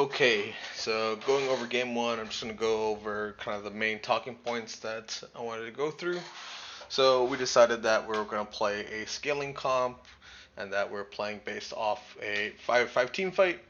Okay, so going over game one, I'm just going to go over kind of the main talking points that I wanted to go through. So we decided that we are going to play a scaling comp and that we're playing based off a 5-5 team fight,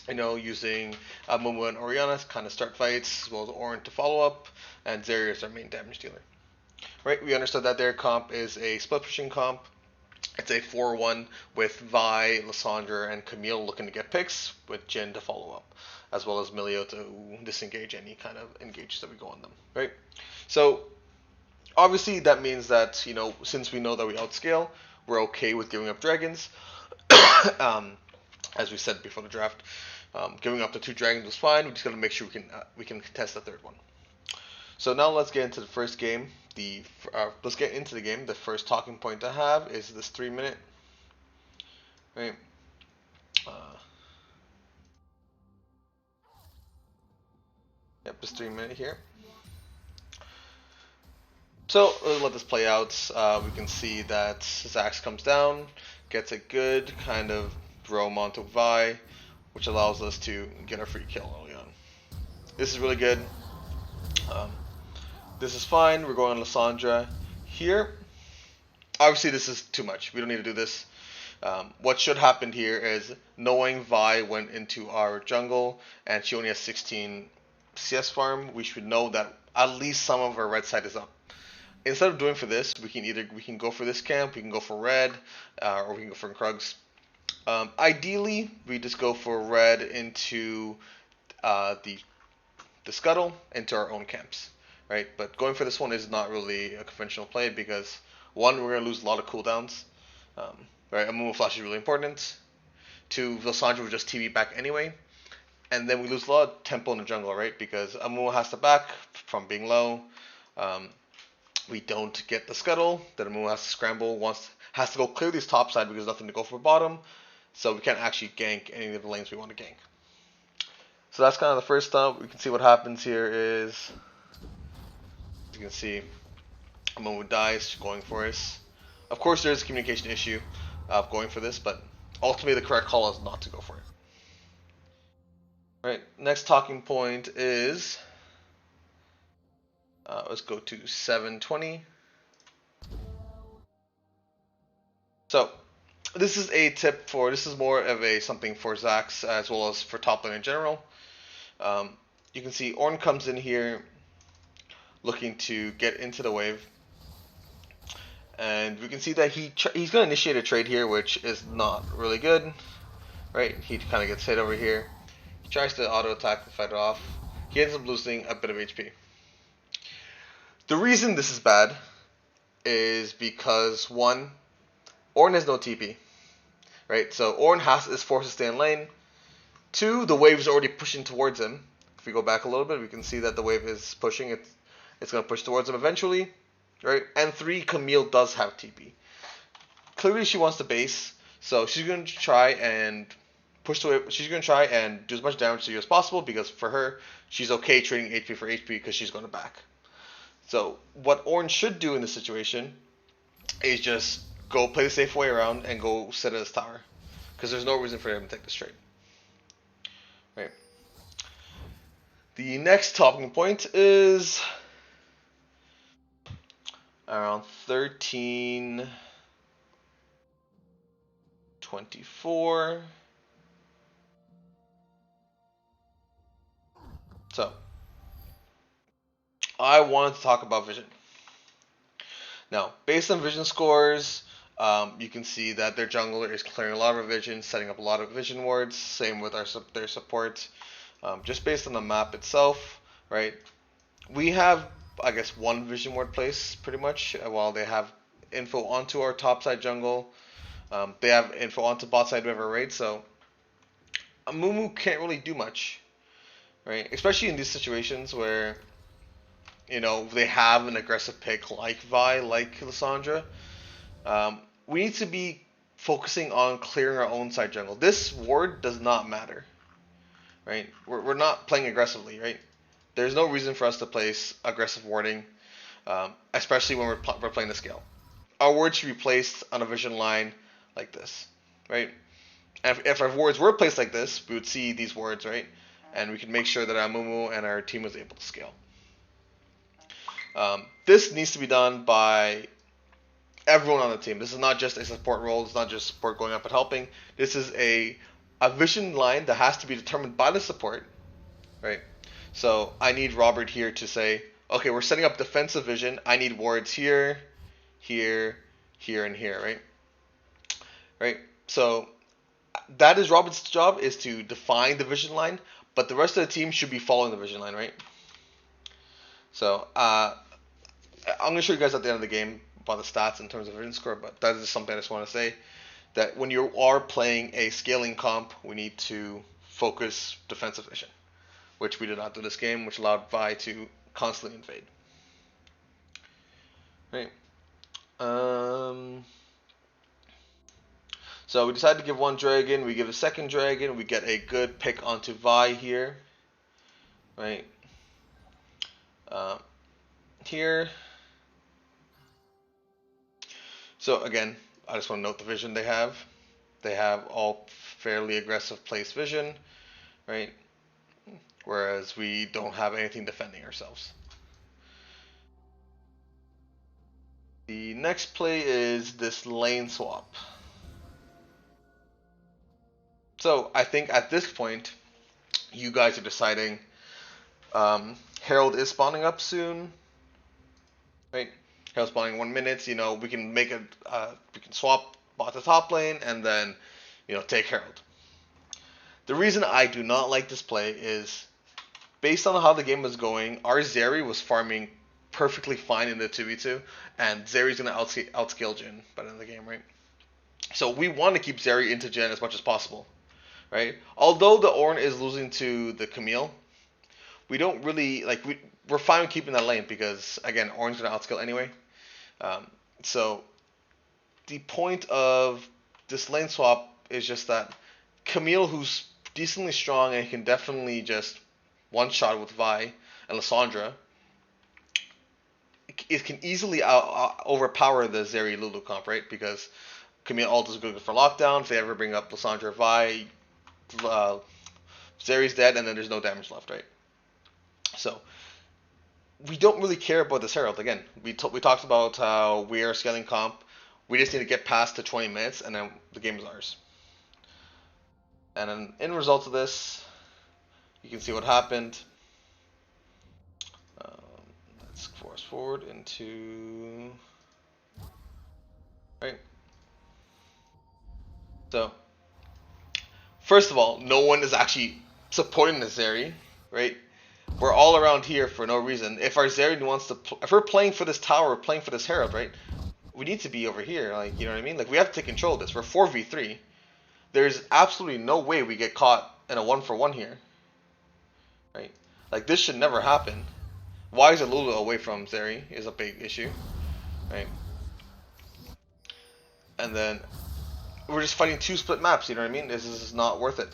using Momo and Oriana to kind of start fights, as well as Orin to follow up, and Zarya is our main damage dealer. Right, we understood that their comp is a split pushing comp. It's a 4-1 with Vi, Lissandra, and Camille looking to get picks, with Jin to follow up, as well as Milio to disengage any kind of engages that we go on them, right? So, obviously, that means that, since we know that we outscale, we're okay with giving up dragons. um, as we said before the draft, giving up the 2 dragons was fine. We just got to make sure we can contest the third one. So now let's get into the first game. Let's get into the game. The first talking point I have is this 3 minute. Right. Uh, yep, this 3 minute here. So let's let this play out. We can see that Zax comes down, gets a good kind of roam onto Vi, which allows us to get a free kill early on. This is really good. Um, this is fine. We're going on Lissandra here. Obviously, this is too much. We don't need to do this. What should happen here is, knowing Vi went into our jungle and she only has 16 CS farm, we should know that at least some of our red side is up. Instead of doing for this, we can go for this camp, we can go for red, or we can go for Krugs. Ideally, we just go for red into the scuttle into our own camps, right? But going for this one is not really a conventional play because, one, we're gonna lose a lot of cooldowns. Right, a Mumu Flash is really important. Two, Lissandra will just TV back anyway. And then we lose a lot of tempo in the jungle, right? Because Amumu has to back from being low. Um, we don't get the scuttle. Then Amumu has to scramble. Has to go clear this top side because there's nothing to go for bottom. So we can't actually gank any of the lanes we want to gank. So that's kind of the first stop. We can see what happens here is, you can see Amumu dies, going for us. Of course, there's a communication issue of going for this, but ultimately the correct call is not to go for it. Right, next talking point is, let's go to 720. So this is a tip this is more of a something for Zax as well as for top lane in general. You can see Ornn comes in here looking to get into the wave. And we can see that he's going to initiate a trade here, which is not really good. Right, he kind of gets hit over here. He tries to auto attack and fight it off. He ends up losing a bit of HP. The reason this is bad is because, one, Ornn has no TP. Right, so Ornn is forced to stay in lane. Two, the wave is already pushing towards him. If we go back a little bit, we can see that the wave is pushing. It's going to push towards him eventually. Right, and three, Camille does have TP. Clearly, she wants to base, so she's going to try and push the wave. She's going to try and do as much damage to you as possible because for her, she's okay trading HP for HP because she's going to back. So what Ornn should do in this situation is just go play the safe way around and go sit at his tower because there's no reason for him to take this trade. Right. The next talking point is around 13:24. So I wanted to talk about vision. Now, based on vision scores, you can see that their jungler is clearing a lot of vision, setting up a lot of vision wards. Same with their support. Just based on the map itself, right? We have, I guess, one vision ward place pretty much, while they have info onto our top side jungle. They have info onto bot side whoever, right? So Amumu can't really do much, right? Especially in these situations where, they have an aggressive pick like Vi, like Lissandra. We need to be focusing on clearing our own side jungle. This ward does not matter, right? We're not playing aggressively, right? There's no reason for us to place aggressive warding, especially when we're playing the scale. Our ward should be placed on a vision line like this, right? And if our wards were placed like this, we would see these wards, right? And we could make sure that Amumu and our team was able to scale. This needs to be done by everyone on the team. This is not just a support role. It's not just support going up and helping. This is a vision line that has to be determined by the support, right? So I need Robert here to say, okay, we're setting up defensive vision. I need wards here, here, here, and here, right? Right. So that is Robert's job, is to define the vision line, but the rest of the team should be following the vision line, right? So I'm gonna show you guys at the end of the game about the stats in terms of vision score, but that is something I just want to say, that when you are playing a scaling comp, we need to focus defensive vision, which we did not do this game, which allowed Vi to constantly invade. Right. So we decided to give one dragon, we give a second dragon, we get a good pick onto Vi here. Right. Here. So again, I just want to note the vision they have. They have all fairly aggressive place vision, right? Whereas we don't have anything defending ourselves. The next play is this lane swap. So I think at this point, you guys are deciding Herald is spawning up soon, right? Herald spawning 1 minute. You know, we can make we can swap bot to top lane and then, you know, take Herald. The reason I do not like this play is based on how the game was going. Our Zeri was farming perfectly fine in the 2v2, and Zeri's gonna outscale Jhin by the end of the game, right? So we want to keep Zeri into Jhin as much as possible, right? Although the Ornn is losing to the Camille, we don't really like we're fine with keeping that lane because again, Ornn's gonna outscale anyway. So the point of this lane swap is just that Camille, who's decently strong and can definitely just one shot with Vi and Lissandra, it can easily overpower the Zeri Lulu comp, right? Because Camille ult is good for lockdown. If they ever bring up Lissandra or Vi, Zeri's dead, and then there's no damage left, right? So we don't really care about this Herald. Again, we talked about how we are scaling comp. We just need to get past the 20 minutes, and then the game is ours. And then in result of this, you can see what happened. Let's force forward into right. So first of all, no one is actually supporting the Zeri, right? We're all around here for no reason. If our Zeri wants to, if we're playing for this tower, we're playing for this Herald, right? We need to be over here, like, you know what I mean? Like, we have to take control of this. We're 4v3. There's absolutely no way we get caught in a 1-for-1 here, right? Like, this should never happen. Why is Lulu away from Zeri is a big issue, right? And then we're just fighting 2 split maps, you know what I mean? This is not worth it.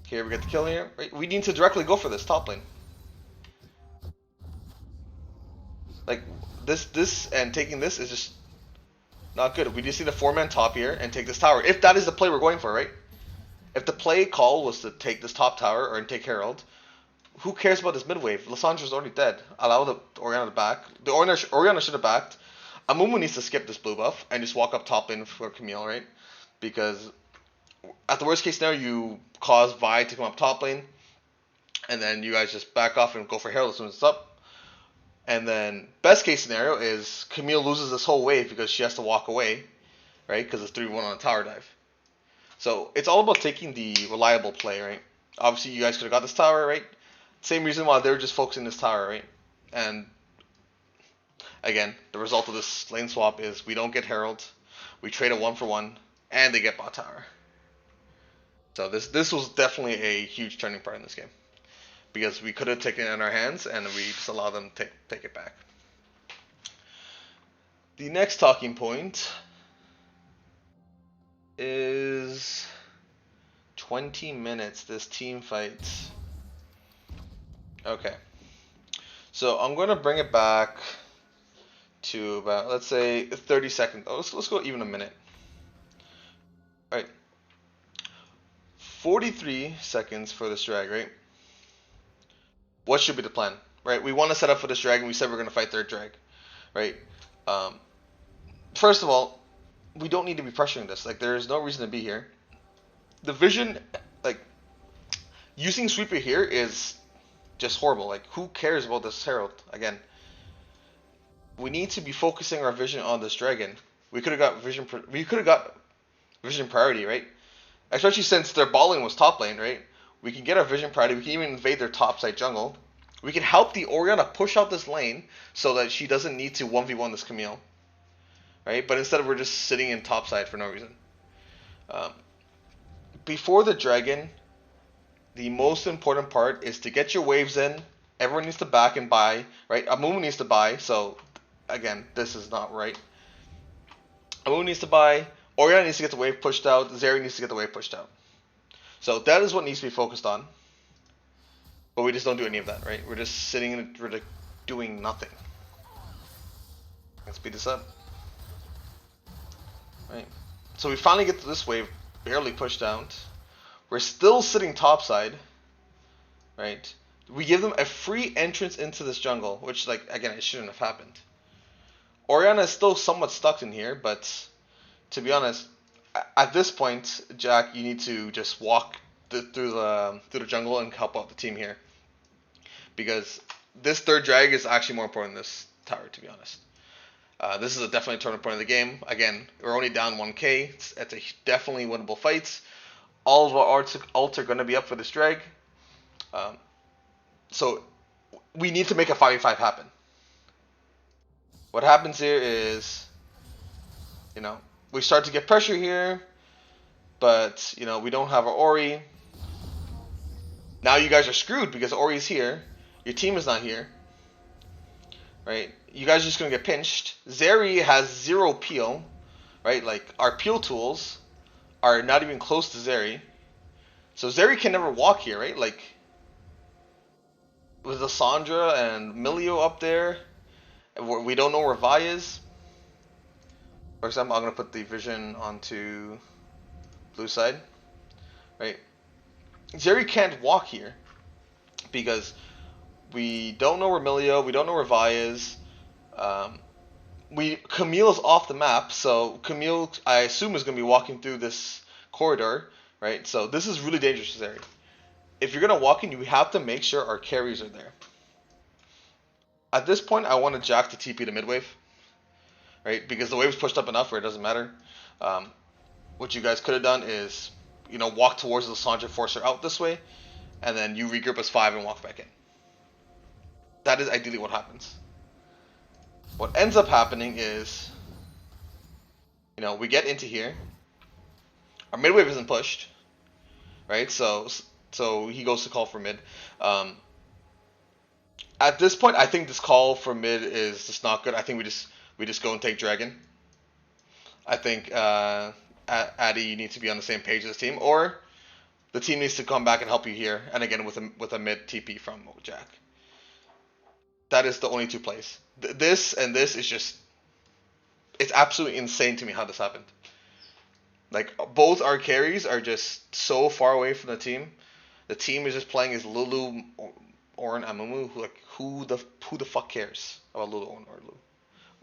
Here we get the kill here, right? We need to directly go for this top lane. Like, this and taking this is just not good. We just need a 4-man top here and take this tower. If that is the play we're going for, right? If the play call was to take this top tower or take Herald, who cares about this mid wave? Lissandra's already dead. Allow the Orianna to back. The Orianna should have backed. Amumu needs to skip this blue buff and just walk up top lane for Camille, right? Because at the worst case scenario, you cause Vi to come up top lane, and then you guys just back off and go for Herald as soon as it's up. And then best case scenario is Camille loses this whole wave because she has to walk away, right? Because it's 3-1 on a tower dive. So it's all about taking the reliable play, right? Obviously, you guys could have got this tower, right? Same reason why they're just focusing this tower, right? And again, the result of this lane swap is we don't get Herald, we trade a 1-for-1, and they get bot tower. So this was definitely a huge turning point in this game, because we could have taken it in our hands and we just allowed them to take it back. The next talking point is 20 minutes, this team fight. Okay. So I'm going to bring it back to about, let's say, 30 seconds. Oh, let's go even a minute. All right. 43 seconds for this drag, right? What should be the plan, right? We want to set up for this drag, and we said we're going to fight third drag, right? Um, First of all, we don't need to be pressuring this. Like, there is no reason to be here. The vision, like, using sweeper here is just horrible. Like, who cares about this herald? Again, we need to be focusing our vision on this dragon. We could have got vision. We could have got vision priority, right? Especially since their balling was top lane, right? We can get our vision priority. We can even invade their top side jungle. We can help the Orianna push out this lane so that she doesn't need to 1v1 this Camille, right? But instead we're just sitting in top side for no reason. Before the dragon, the most important part is to get your waves in. Everyone needs to back and buy, right? Amumu needs to buy, so again, this is not right. Amumu needs to buy, Orianna needs to get the wave pushed out, Zeri needs to get the wave pushed out. So that is what needs to be focused on. But we just don't do any of that, right? We're just sitting and we're like doing nothing. Let's speed this up. Right. So we finally get to this wave, barely pushed out. We're still sitting topside, right? We give them a free entrance into this jungle, which, like, again, it shouldn't have happened. Orianna is still somewhat stuck in here, but to be honest, at this point, Jack, you need to just walk through the jungle and help out the team here, because this third drag is actually more important than this tower, to be honest. This is definitely a turning point of the game. Again, we're only down 1k. It's a definitely winnable fight. All of our ults are going to be up for this drag. So we need to make a 5v5 happen. What happens here is, we start to get pressure here, but, we don't have our Ori. Now you guys are screwed because Ori's here. Your team is not here. Right? You guys are just going to get pinched. Zeri has 0 peel. Right? Like, our peel tools are not even close to Zeri. So Zeri can never walk here, right? Like, with Lissandra and Milio up there, we don't know where Vi is. For example, I'm going to put the vision onto blue side. Right? Zeri can't walk here because we don't know where Milio, we don't know where Vi is. Camille's off the map, so Camille, I assume, is going to be walking through this corridor, right? So this is really dangerous for Zeri. If you're going to walk in, you have to make sure our carries are there. At this point, I want to Jack to TP to mid wave, right? Because the wave's pushed up enough where it doesn't matter. What you guys could have done is, walk towards the Lissandra, force her out this way, and then you regroup as 5 and walk back in. That is ideally what happens. What ends up happening is, we get into here. Our mid wave isn't pushed, right? So he goes to call for mid. At this point, I think this call for mid is just not good. I think we just go and take dragon. I think Addy, you need to be on the same page as the team, or the team needs to come back and help you here. And again, with a mid TP from Jack. That is the only two plays. This and this is just, it's absolutely insane to me how this happened. Like, both our carries are just so far away from the team. The team is just playing as Lulu, Ornn, Amumu. Like, who the fuck cares about Lulu, Ornn, or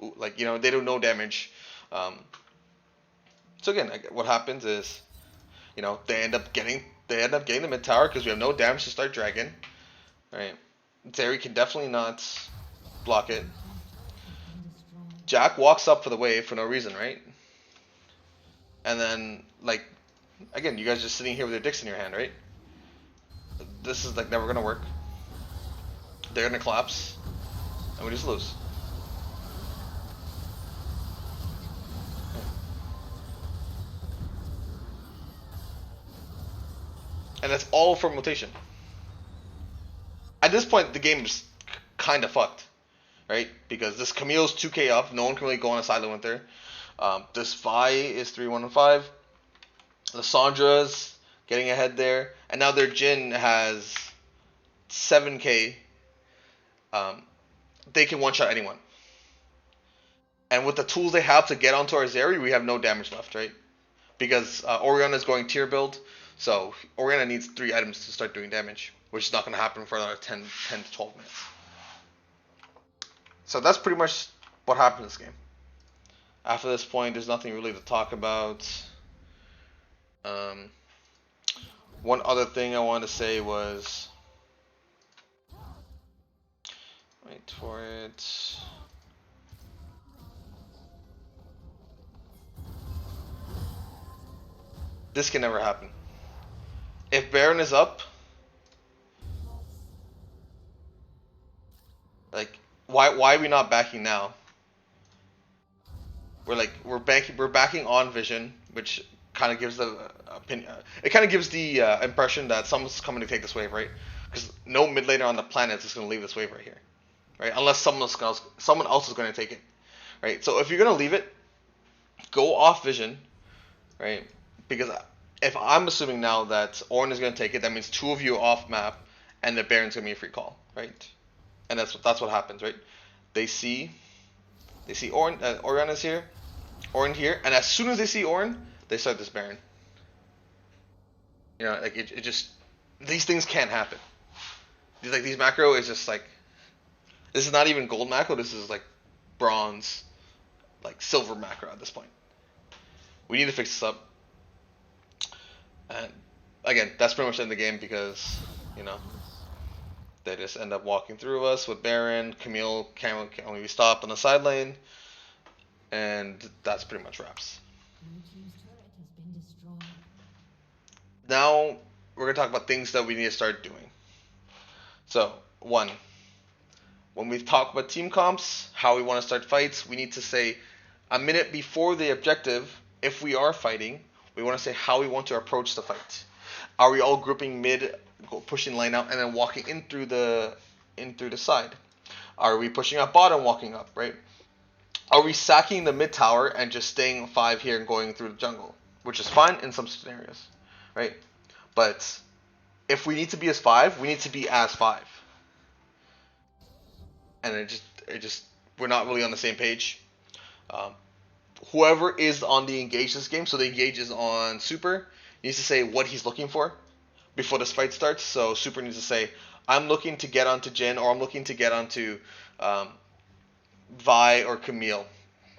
Lulu? Like, they do no damage. So again, what happens is, they end up getting the mid tower because we have no damage to start dragon, right? Zeri can definitely not block it. Jack walks up for the wave for no reason, right? And then, like, again, you guys are just sitting here with your dicks in your hand, right? This is, like, never gonna work. They're gonna collapse, and we just lose. And that's all from rotation. At this point, the game is kind of fucked, right? Because this Camille's 2k up. No one can really go on a side lane with her. This Vi is 3-1-5. Lissandra's getting ahead there. And now their Jhin has 7k. They can one-shot anyone. And with the tools they have to get onto our Zeri, we have no damage left, right? Because Oriana is going tier build, so Oriana needs 3 items to start doing damage, which is not going to happen for another 10 to 12 minutes. So that's pretty much what happened in this game. After this point, there's nothing really to talk about. Um, one other thing I wanted to say was, wait for it. This can never happen. If Baron is up, like, why are we not backing now? We're backing on Vision, which kind of gives the opinion. It kind of gives the impression that someone's coming to take this wave, right? Because no mid laner on the planet is going to leave this wave right here, right? Unless someone else is going to take it, right? So if you're going to leave it, go off Vision, right? Because if I'm assuming now that Ornn is going to take it, that means 2 of you are off map, and the Baron's going to be a free call, right? And that's what happens, right? They see Ornn, Oriana's here, Ornn here, and as soon as they see Ornn, they start this Baron. You know, like it just, these things can't happen. These macro is just like, this is not even gold macro. This is like bronze, like silver macro at this point. We need to fix this up. And again, that's pretty much the end of the game because, you know, they just end up walking through us with Baron. Camille can only be stopped on the side lane. And that's pretty much wraps. Now we're going to talk about things that we need to start doing. So, 1. When we talk about team comps, how we want to start fights, we need to say a minute before the objective, if we are fighting, we want to say how we want to approach the fight. Are we all grouping mid, pushing line out, and then walking in through the side? Are we pushing up bottom, walking up, right? Are we sacking the mid tower and just staying 5 here and going through the jungle? Which is fine in some scenarios, right? But if we need to be as 5, we need to be as 5. And it just we're not really on the same page. Whoever is on the engage this game, so the engage is on Super, needs to say what he's looking for before this fight starts. So Super needs to say, I'm looking to get onto Jhin, or I'm looking to get onto Vi or Camille,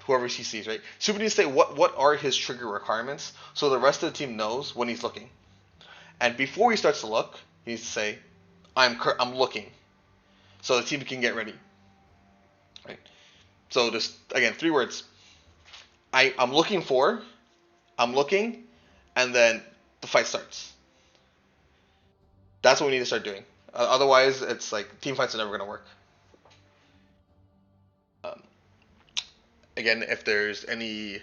whoever he sees, right? Super needs to say what are his trigger requirements, so the rest of the team knows when he's looking. And before he starts to look, he needs to say, I'm looking, so the team can get ready. Right? So just again, 3 words. I'm looking for, I'm looking, and then the fight starts. That's what we need to start doing. Otherwise, it's like team fights are never going to work. Again, if there's any,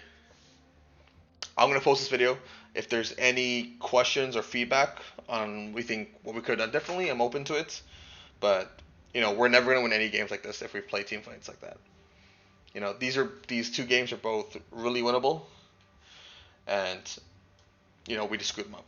I'm going to post this video. If there's any questions or feedback on we think what we could have done differently, I'm open to it. But you know, we're never going to win any games like this if we play team fights like that. You know, these 2 games are both really winnable, and you know, we just screwed them up.